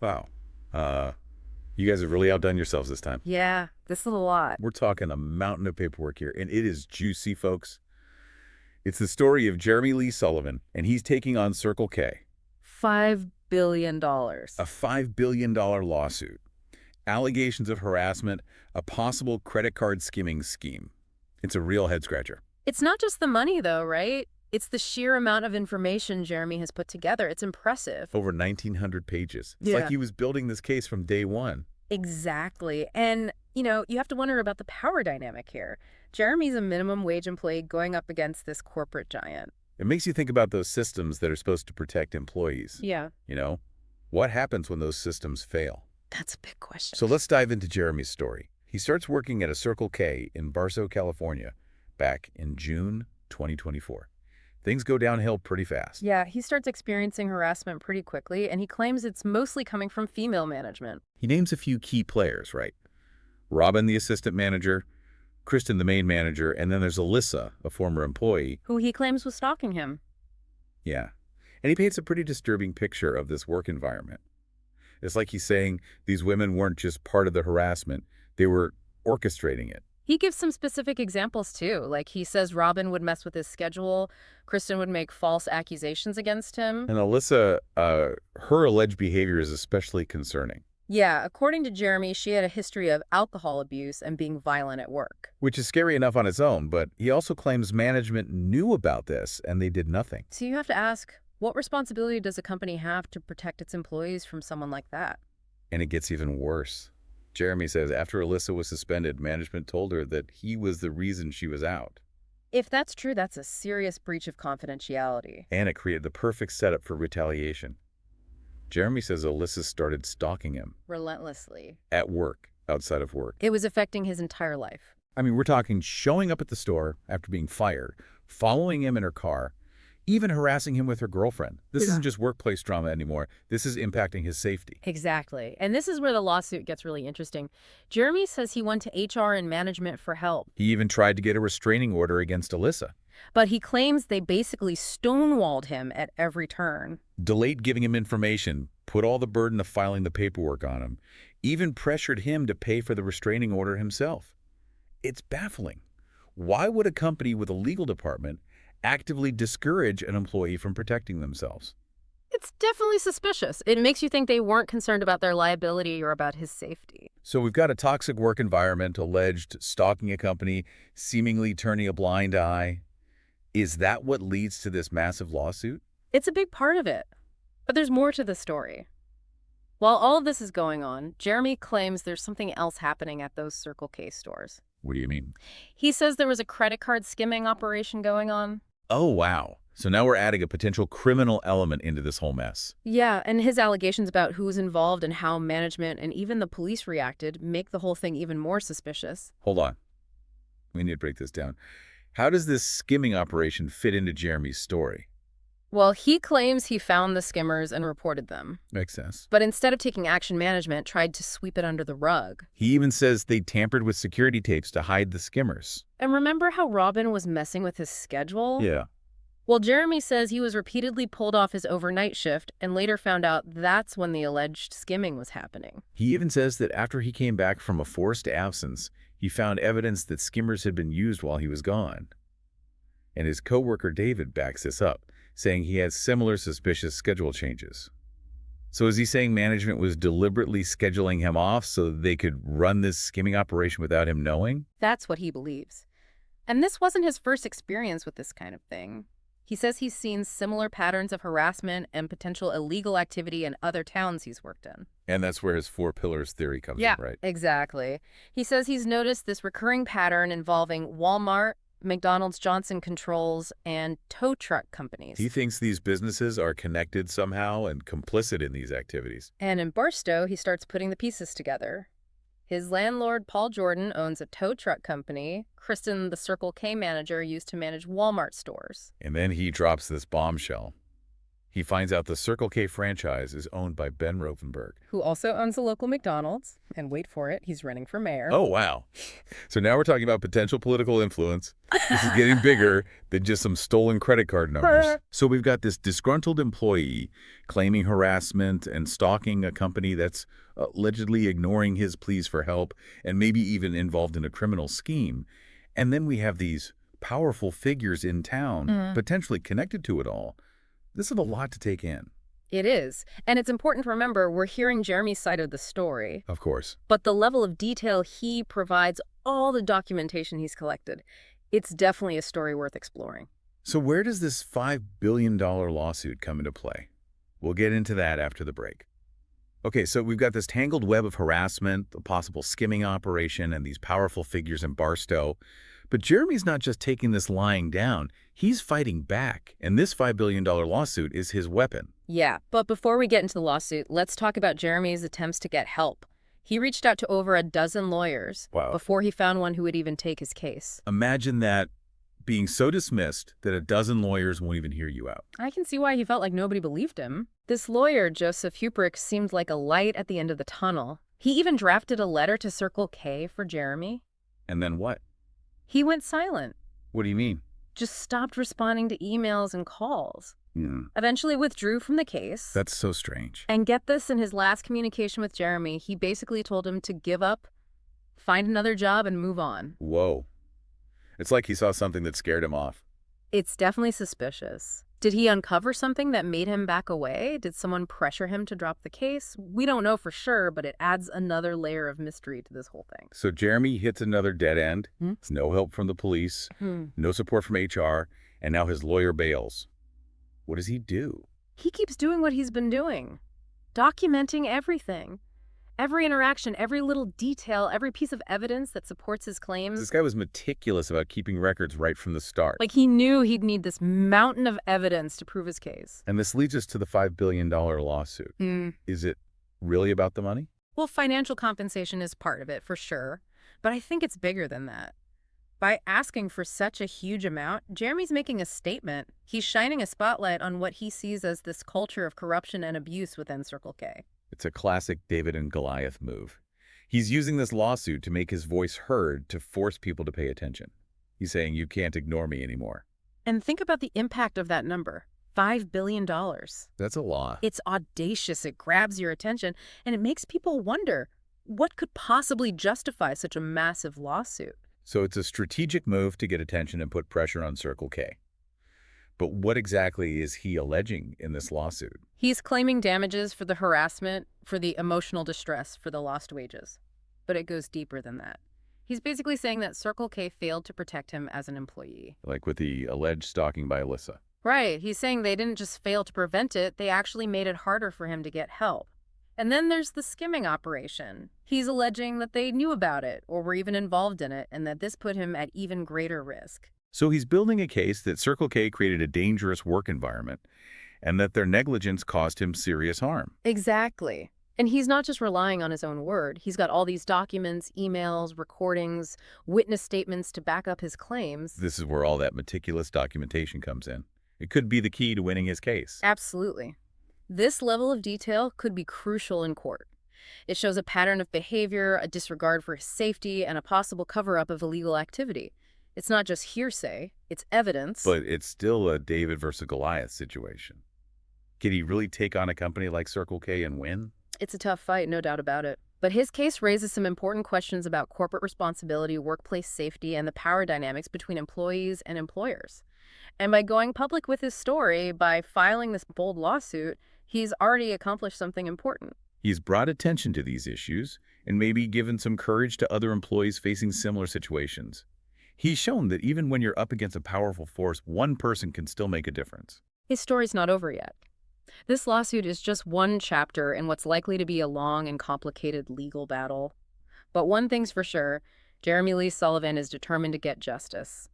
Wow. Uh, you guys have really outdone yourselves this time. Yeah, this is a lot. We're talking a mountain of paperwork here, and it is juicy, folks. It's the story of Jeremy Lee Sullivan, and he's taking on Circle K, $5 billion. a $5 billion lawsuit, allegations of harassment, a possible credit card skimming scheme. It's a real head-scratcher. It's not just the money, though, right? It's the sheer amount of information Jeremy has put together. It's impressive. Over 1,900 pages. It's like Yeah. he was building this case from day one. Exactly. And, you have to wonder about the power dynamic here. Jeremy's a minimum wage employee going up against this corporate giant. It makes you think about those systems that are supposed to protect employees. Yeah, You know, what happens when those systems fail? that's a big question. So let's dive into Jeremy's story. He starts working at a Circle K in Barstow, California, back in June 2024. Things go downhill pretty fast. Yeah, he starts experiencing harassment pretty quickly, and he claims it's mostly coming from female management. He names a few key players, right? Robin, the assistant manager, Kristen, the main manager, and then there's Alyssa, a former employee. Who he claims was stalking him. Yeah. And he paints a pretty disturbing picture of this work environment. It's like he's saying these women weren't just part of the harassment, they were orchestrating it. He gives some specific examples, too. Like, he says Robin would mess with his schedule, Kristen would make false accusations against him. And Alyssa, her alleged behavior is especially concerning, Yeah, according to Jeremy, she had a history of alcohol abuse and being violent at work. which is scary enough on its own, but he also claims management knew about this and they did nothing. So you have to ask, what responsibility does a company have to protect its employees from someone like that? And it gets even worse. Jeremy says after Alyssa was suspended, management told her that he was the reason she was out. If that's true, that's a serious breach of confidentiality. And it created the perfect setup for retaliation. Jeremy says Alyssa started stalking him Relentlessly. at work, outside of work. It was affecting his entire life. I mean, we're talking showing up at the store after being fired, following him in her car, even harassing him with her girlfriend. This Yeah. isn't just workplace drama anymore. This is impacting his safety. Exactly. And this is where the lawsuit gets really interesting. Jeremy says he went to HR and management for help, He even tried to get a restraining order against Alyssa, but he claims they basically stonewalled him at every turn. delayed giving him information, put all the burden of filing the paperwork on him, even pressured him to pay for the restraining order himself. It's baffling. Why would a company with a legal department actively discourage an employee from protecting themselves? It's definitely suspicious. It makes you think they weren't concerned about their liability or about his safety. So we've got a toxic work environment, alleged stalking a company, seemingly turning a blind eye. Is that what leads to this massive lawsuit? It's a big part of it. But there's more to the story. While all of this is going on, Jeremy claims there's something else happening at those Circle K stores. What do you mean? He says there was a credit card skimming operation going on. Oh, wow. So now we're adding a potential criminal element into this whole mess. Yeah, and his allegations about who was involved and how management and even the police reacted make the whole thing even more suspicious. Hold on. We need to break this down. How does this skimming operation fit into Jeremy's story? Well, he claims he found the skimmers and reported them, Makes sense. but instead of taking action, management tried to sweep it under the rug. He even says they tampered with security tapes to hide the skimmers. And remember how Robin was messing with his schedule? Yeah. Well, Jeremy says he was repeatedly pulled off his overnight shift and later found out that's when the alleged skimming was happening. He even says that after he came back from a forced absence, he found evidence that skimmers had been used while he was gone. And his coworker David backs this up, saying he had similar suspicious schedule changes. So is he saying management was deliberately scheduling him off so they could run this skimming operation without him knowing? That's what he believes. And this wasn't his first experience with this kind of thing. He says he's seen similar patterns of harassment and potential illegal activity in other towns he's worked in. And that's where his four pillars theory comes in, right? Exactly. He says he's noticed this recurring pattern involving Walmart, McDonald's Johnson Controls, and tow truck companies. He thinks these businesses are connected somehow and complicit in these activities. And in Barstow, he starts putting the pieces together. His landlord, Paul Jordan, owns a tow truck company. Kristen, the Circle K manager, used to manage Walmart stores. And then he drops this bombshell. He finds out the Circle K franchise is owned by Ben Rothenberg. Who also owns a local McDonald's. And wait for it, he's running for mayor. Oh, wow. So now we're talking about potential political influence. This is getting bigger than just some stolen credit card numbers. So we've got this disgruntled employee claiming harassment and stalking a company that's allegedly ignoring his pleas for help and maybe even involved in a criminal scheme. And then we have these powerful figures in town potentially connected to it all. This is a lot to take in. It is. And it's important to remember we're hearing Jeremy's side of the story. Of course. But the level of detail he provides, all the documentation he's collected, it's definitely a story worth exploring. So where does this $5 billion lawsuit come into play? We'll get into that after the break. Okay, so we've got this tangled web of harassment, a possible skimming operation, and these powerful figures in Barstow. But Jeremy's not just taking this lying down. He's fighting back, and this $5 billion lawsuit is his weapon. Yeah, but before we get into the lawsuit, let's talk about Jeremy's attempts to get help. He reached out to over a dozen lawyers before he found one who would even take his case. Imagine that, being so dismissed that a dozen lawyers won't even hear you out. I can see why he felt like nobody believed him. This lawyer, Joseph Hubrick, seemed like a light at the end of the tunnel. He even drafted a letter to Circle K for Jeremy. And then what? He went silent. What do you mean? Just stopped responding to emails and calls. Yeah. Eventually withdrew from the case. That's so strange. And get this, in his last communication with Jeremy, he basically told him to give up, find another job, and move on. Whoa. It's like he saw something that scared him off. It's definitely suspicious. Did he uncover something that made him back away? Did someone pressure him to drop the case? We don't know for sure, but it adds another layer of mystery to this whole thing. So Jeremy hits another dead end. There's no help from the police, no support from HR, and now his lawyer bails. What does he do? He keeps doing what he's been doing, documenting everything. Every interaction, every little detail, every piece of evidence that supports his claims. This guy was meticulous about keeping records right from the start. Like he knew he'd need this mountain of evidence to prove his case. And this leads us to the $5 billion lawsuit. Is it really about the money? Well, financial compensation is part of it, for sure. But I think it's bigger than that. By asking for such a huge amount, Jeremy's making a statement. He's shining a spotlight on what he sees as this culture of corruption and abuse within Circle K. It's a classic David and Goliath move. He's using this lawsuit to make his voice heard, to force people to pay attention. He's saying, you can't ignore me anymore. And think about the impact of that number. $5 billion. That's a lot. It's audacious, it grabs your attention, and it makes people wonder, what could possibly justify such a massive lawsuit? So it's a strategic move to get attention and put pressure on Circle K. But what exactly is he alleging in this lawsuit? He's claiming damages for the harassment, for the emotional distress, for the lost wages. But it goes deeper than that. He's basically saying that Circle K failed to protect him as an employee. Like with the alleged stalking by Alyssa. Right. He's saying they didn't just fail to prevent it, they actually made it harder for him to get help. And then there's the skimming operation. He's alleging that they knew about it or were even involved in it, and that this put him at even greater risk. So he's building a case that Circle K created a dangerous work environment and that their negligence caused him serious harm. Exactly. And he's not just relying on his own word. He's got all these documents, emails, recordings, witness statements to back up his claims. This is where all that meticulous documentation comes in. It could be the key to winning his case. Absolutely. This level of detail could be crucial in court. It shows a pattern of behavior, a disregard for his safety, and a possible cover-up of illegal activity. It's not just hearsay, it's evidence. But it's still a David versus Goliath situation. Can he really take on a company like Circle K and win? It's a tough fight, no doubt about it. But his case raises some important questions about corporate responsibility, workplace safety, and the power dynamics between employees and employers. And by going public with his story, by filing this bold lawsuit, he's already accomplished something important. He's brought attention to these issues and maybe given some courage to other employees facing similar situations. He's shown that even when you're up against a powerful force, one person can still make a difference. His story's not over yet. This lawsuit is just one chapter in what's likely to be a long and complicated legal battle. But one thing's for sure, Jeremy Lee Sullivan is determined to get justice.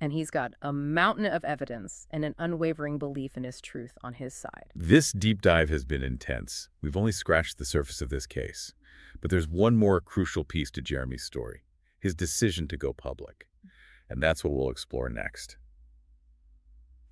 And he's got a mountain of evidence and an unwavering belief in his truth on his side. This deep dive has been intense. We've only scratched the surface of this case. But there's one more crucial piece to Jeremy's story, his decision to go public. And that's what we'll explore next.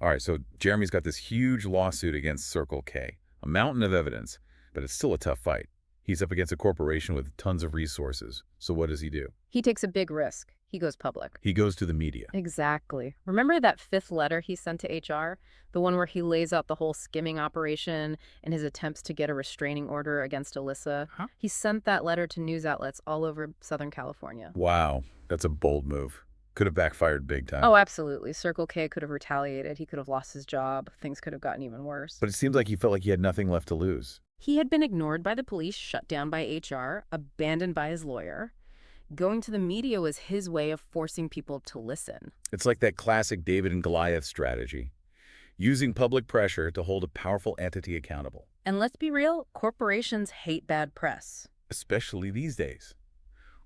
All right, so Jeremy's got this huge lawsuit against Circle K, a mountain of evidence, but it's still a tough fight. He's up against a corporation with tons of resources. So what does he do? He takes a big risk. He goes public. He goes to the media. Exactly. Remember that fifth letter he sent to HR? The one where he lays out the whole skimming operation and his attempts to get a restraining order against Alyssa? Huh? He sent that letter to news outlets all over Southern California. Wow, that's a bold move. Could have backfired big time. Oh, absolutely. Circle K could have retaliated. He could have lost his job. Things could have gotten even worse. But it seems like he felt like he had nothing left to lose. He had been ignored by the police, shut down by HR, abandoned by his lawyer. Going to the media was his way of forcing people to listen. It's like that classic David and Goliath strategy, using public pressure to hold a powerful entity accountable. And let's be real, corporations hate bad press. Especially these days.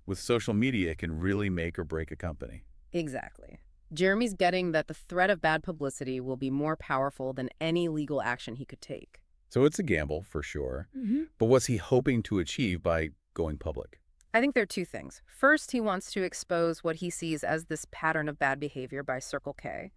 With social media, it can really make or break a company. Exactly. Jeremy's getting that the threat of bad publicity will be more powerful than any legal action he could take. So it's a gamble, for sure. But what's he hoping to achieve by going public? I think there are two things. First, he wants to expose what he sees as this pattern of bad behavior by Circle K.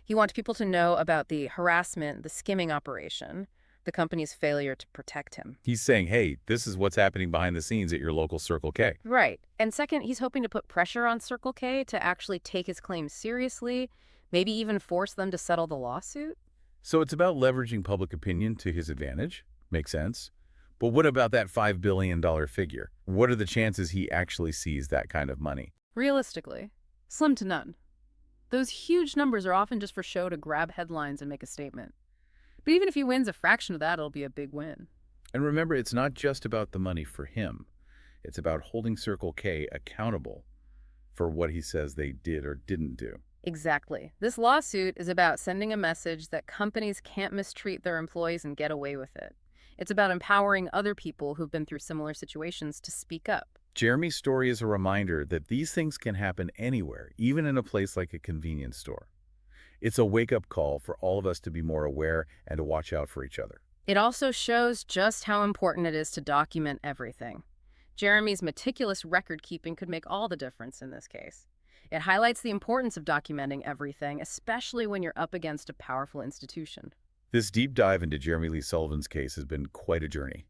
He wants people to know about the harassment, the skimming operation, the company's failure to protect him. He's saying, hey, this is what's happening behind the scenes at your local Circle K. Right. And second, he's hoping to put pressure on Circle K to actually take his claims seriously, maybe even force them to settle the lawsuit. So it's about leveraging public opinion to his advantage. Makes sense. But what about that $5 billion figure? What are the chances he actually sees that kind of money? Realistically, slim to none. Those huge numbers are often just for show to grab headlines and make a statement. But even if he wins a fraction of that, it'll be a big win. And remember, it's not just about the money for him. It's about holding Circle K accountable for what he says they did or didn't do. Exactly. This lawsuit is about sending a message that companies can't mistreat their employees and get away with it. It's about empowering other people who've been through similar situations to speak up. Jeremy's story is a reminder that these things can happen anywhere, even in a place like a convenience store. It's a wake-up call for all of us to be more aware and to watch out for each other. It also shows just how important it is to document everything. Jeremy's meticulous record-keeping could make all the difference in this case. It highlights the importance of documenting everything, especially when you're up against a powerful institution. This deep dive into Jeremy Lee Sullivan's case has been quite a journey.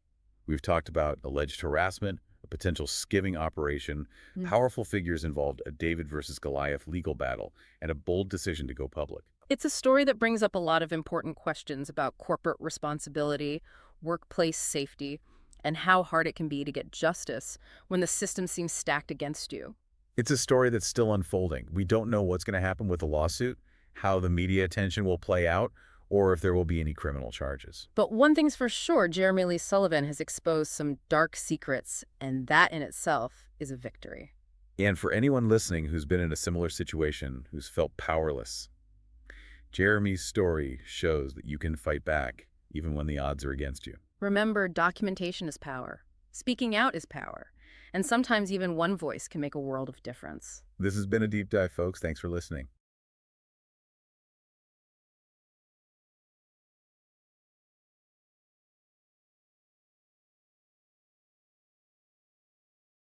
We've talked about alleged harassment, a potential skimming operation, powerful figures involved, a David versus Goliath legal battle, and a bold decision to go public. It's a story that brings up a lot of important questions about corporate responsibility, workplace safety, and how hard it can be to get justice when the system seems stacked against you. It's a story that's still unfolding. We don't know what's going to happen with the lawsuit, how the media attention will play out, or if there will be any criminal charges. But one thing's for sure, Jeremy Lee Sullivan has exposed some dark secrets, and that in itself is a victory. And for anyone listening who's been in a similar situation, who's felt powerless, Jeremy's story shows that you can fight back, even when the odds are against you. Remember, documentation is power. Speaking out is power. And sometimes even one voice can make a world of difference. This has been a deep dive, folks. Thanks for listening.